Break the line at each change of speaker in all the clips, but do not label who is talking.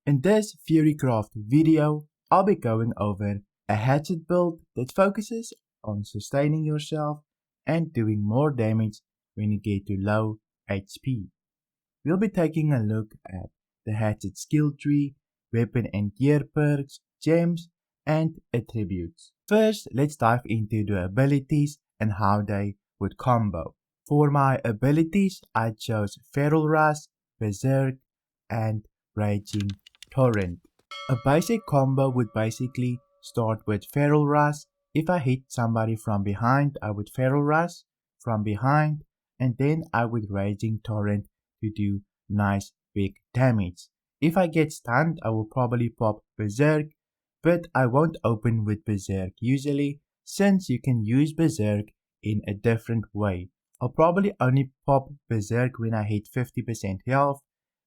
In this Furycraft video, I'll be going over a hatchet build that focuses on sustaining yourself and doing more damage when you get to low HP. We'll be taking a look at the hatchet skill tree, weapon and gear perks, gems, and attributes. First, let's dive into the abilities and how they would combo. For my abilities, I chose Feral Rust, Berserk, and Raging Torrent. A basic combo would basically start with Feral Rust. If I hit somebody from behind, I would Feral Rust from behind, and then I would Raging Torrent to do nice big damage. If I get stunned, I will probably pop Berserk, but I won't open with Berserk usually, since you can use Berserk in a different way. I'll probably only pop Berserk when I hit 50% health,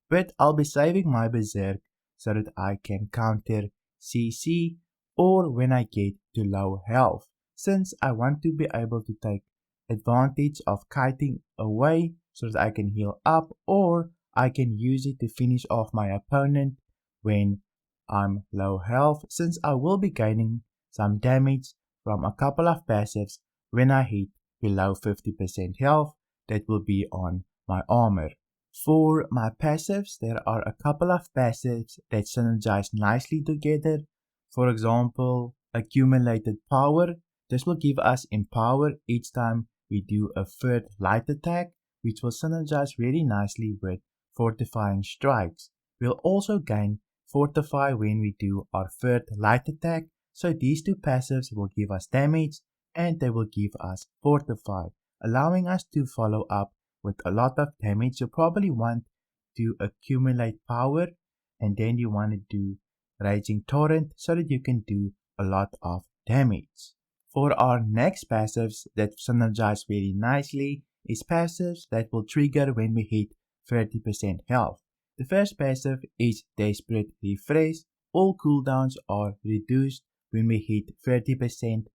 but I'll be saving my Berserk so that I can counter CC or when I get to low health, since I want to be able to take advantage of kiting away so that I can heal up, or I can use it to finish off my opponent when I'm low health, since I will be gaining some damage from a couple of passives when I hit below 50% health. That will be on my armor. For my passives, there are a couple of passives that synergize nicely together. For example, accumulated power. This will give us empower each time we do a third light attack, which will synergize really nicely with fortifying strikes. We'll also gain fortify when we do our third light attack, so these two passives will give us damage and they will give us fortify, allowing us to follow up with a lot of damage. You probably want to accumulate power, and then you want to do Raging Torrent so that you can do a lot of damage. For our next passives that synergize very nicely is passives that will trigger when we hit 30% health. The first passive is Desperate Refresh. All cooldowns are reduced when we hit 30%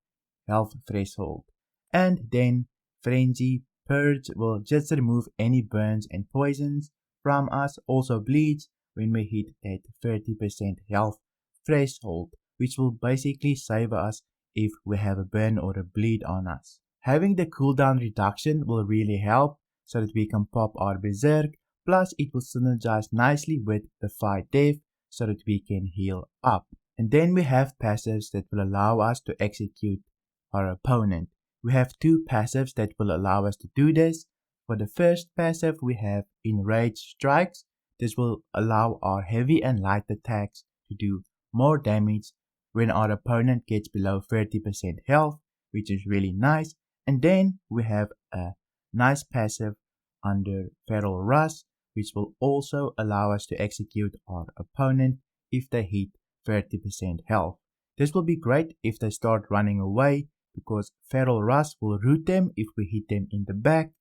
health threshold. And then Frenzy Purge will just remove any burns and poisons from us. Also Bleach when we hit that 30% health threshold, which will basically save us if we have a burn or a bleed on us. Having the cooldown reduction will really help so that we can pop our Berserk, plus it will synergize nicely with the Fight Death so that we can heal up. And then we have passives that will allow us to execute our opponent. We have two passives that will allow us to do this. For the first passive, we have Enraged Strikes. This will allow our heavy and light attacks to do more damage when our opponent gets below 30% health, which is really nice. And then we have a nice passive under Feral Rust, which will also allow us to execute our opponent if they hit 30% health. This will be great if they start running away, because Feral Rust will root them if we hit them in the back,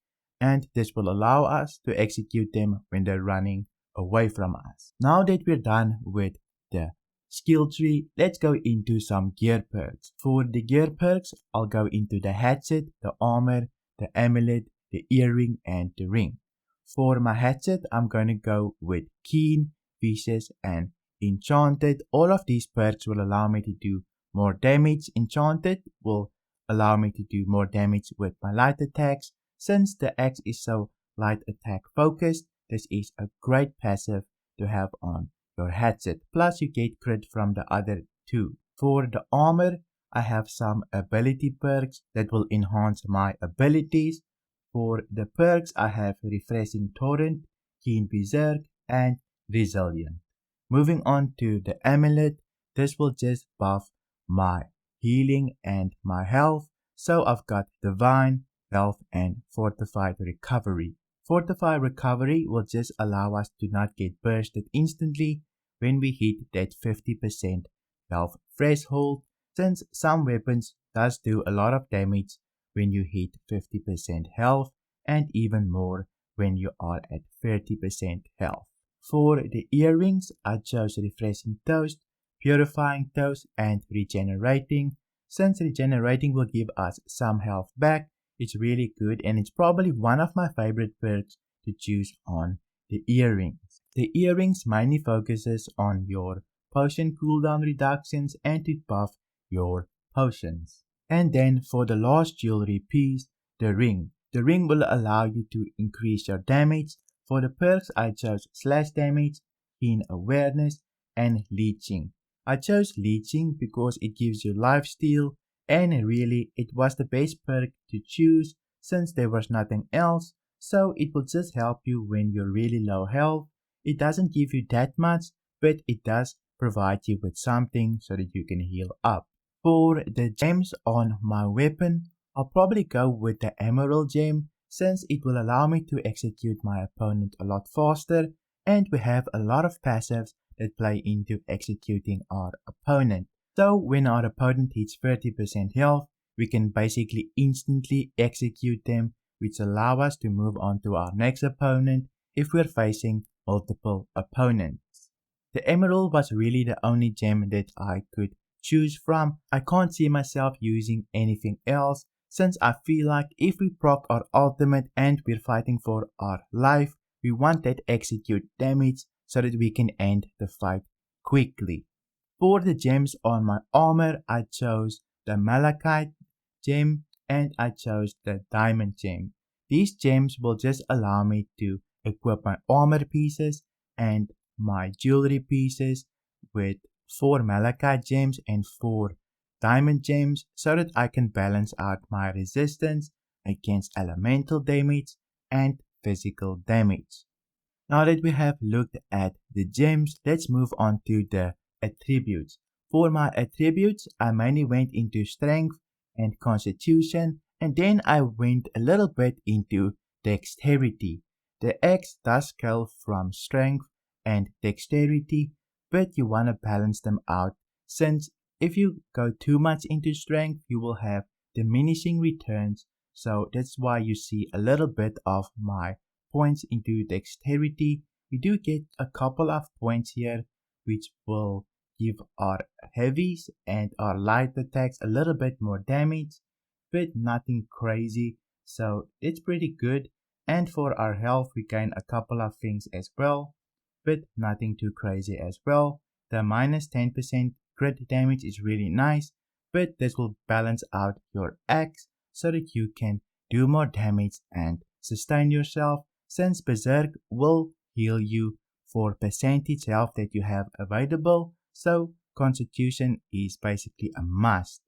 and this will allow us to execute them when they're running away from us. Now that we're done with the skill tree, let's go into some gear perks. For the gear perks, I'll go into the hatchet, the armor, the amulet, the earring, and the ring. For my hatchet, I'm going to go with Keen, Vicious, and Enchanted. All of these perks will allow me to do more damage. Enchanted will allow me to do more damage with my light attacks. Since the axe is so light attack focused, this is a great passive to have on your hatchet. Plus you get crit from the other two. For the armor, I have some ability perks that will enhance my abilities. For the perks, I have Refreshing Torrent, Keen Berserk, and Resilient. Moving on to the amulet, this will just buff my healing and my health. So I've got Divine, Health, and Fortified Recovery. Fortified Recovery will just allow us to not get bursted instantly when we hit that 50% health threshold, since some weapons does do a lot of damage when you hit 50% health, and even more when you are at 30% health. For the earrings, I chose Refreshing Toast, Purifying Toast, and Regenerating. Since Regenerating will give us some health back, it's really good, and it's probably one of my favorite perks to choose on the earrings. The earrings mainly focuses on your potion cooldown reductions and to buff your potions. And then for the last jewelry piece, the ring. The ring will allow you to increase your damage. For the perks I chose slash damage, keen awareness and leeching. I chose leeching because it gives you lifesteal and really it was the best perk to choose since there was nothing else, so it will just help you when you're really low health. It doesn't give you that much, but it does provide you with something so that you can heal up. For the gems on my weapon, I'll probably go with the emerald gem since it will allow me to execute my opponent a lot faster and we have a lot of passives that play into executing our opponent. So when our opponent hits 30% health, we can basically instantly execute them, which allow us to move on to our next opponent if we're facing multiple opponents. The emerald was really the only gem that I could choose from. I can't see myself using anything else since I feel like if we proc our ultimate and we're fighting for our life, we want that execute damage so that we can end the fight quickly. For the gems on my armor, I chose the malachite gem and I chose the diamond gem. These gems will just allow me to equip my armor pieces and my jewelry pieces with 4 malachite gems and 4 diamond gems so that I can balance out my resistance against elemental damage and physical damage. Now that we have looked at the gems, let's move on to the attributes. For my attributes, I mainly went into strength and constitution, and then I went a little bit into dexterity. The X does scale from strength and dexterity, but you want to balance them out since if you go too much into strength, you will have diminishing returns. So that's why you see a little bit of my points into dexterity. We do get a couple of points here which will give our heavies and our light attacks a little bit more damage, but nothing crazy, so it's pretty good. And for our health we gain a couple of things as well, but nothing too crazy as well. The minus 10% crit damage is really nice, but this will balance out your axe so that you can do more damage and sustain yourself, since Berserk will heal you for percentage health that you have available, so constitution is basically a must.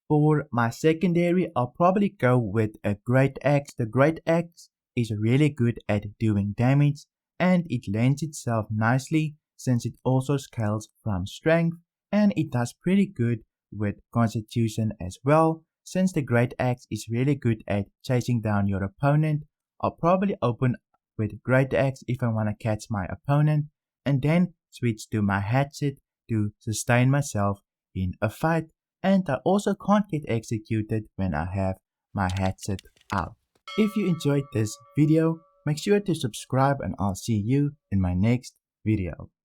For my secondary, I'll probably go with a great axe. The great axe is really good at doing damage and it lends itself nicely since it also scales from strength, and it does pretty good with constitution as well. Since the great axe is really good at chasing down your opponent, I'll probably open with great axe if I want to catch my opponent and then switch to my hatchet to sustain myself in a fight, and I also can't get executed when I have my hatchet out. If you enjoyed this video, make sure to subscribe and I'll see you in my next video.